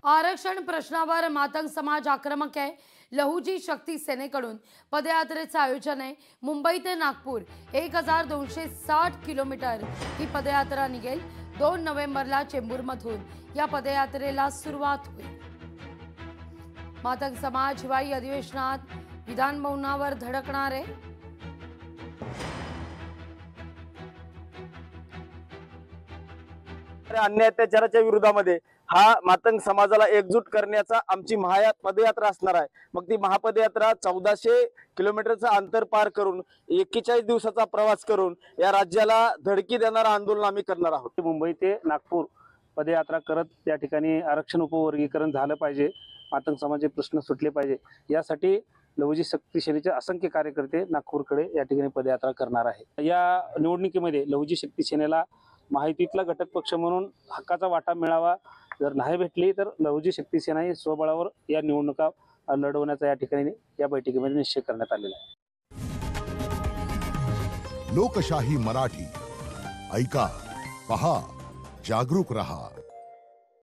आरक्षण प्रश्नावर मातंग समाज आक्रमक आहे। लहुजी शक्ती सेनेकडून पदयात्रेचं आयोजन आहे। मुंबई ते नागपूर 1260 किलोमीटर ही पदयात्रा निघेल। 2 नोव्हेंबरला चेंबूरमधून या पदयात्रेला सुरुवात होईल। मातंग समाज हिवाळी अधिवेशनात विधान भवनावर धडकणार आहे। अन्याय अत्याचाराच्या विरोधामध्ये हा मातंग समाजाला एकजूट करण्याचा आमची पदयात्रा असणार आहे। मग ती महापदयात्रा 1400 किलोमीटरचं अंतर पार करून 41 दिवसाचा प्रवास करून या राज्याला धडकी देणारं आंदोलन आम्ही करणार आहोत। मुंबई ते नागपूर पदयात्रा करत या ठिकाणी आरक्षण उपवर्गीकरण झालं पाहिजे, मातंग समाजाचे प्रश्न सुटले पाहिजे, यासाठी लहुजी शक्ती सेनेचे असंख्य कार्यकर्ते नागपूरकडे या ठिकाणी पदयात्रा करणार आहे। या निवडणुकीमध्ये लहुजी शक्ती सेनेला महायुतीतला घटक पक्ष म्हणून हक्काचा वाटा मिळावा, जर नाही भेटली तर लहुजी शक्ती सेना ही स्वबळावर या निवडणुका लढवण्याचा या ठिकाणी या बैठकीमध्ये निश्चय करण्यात आलेला आहे। लोकशाही मराठी ऐका, पहा, जागरूक रहा।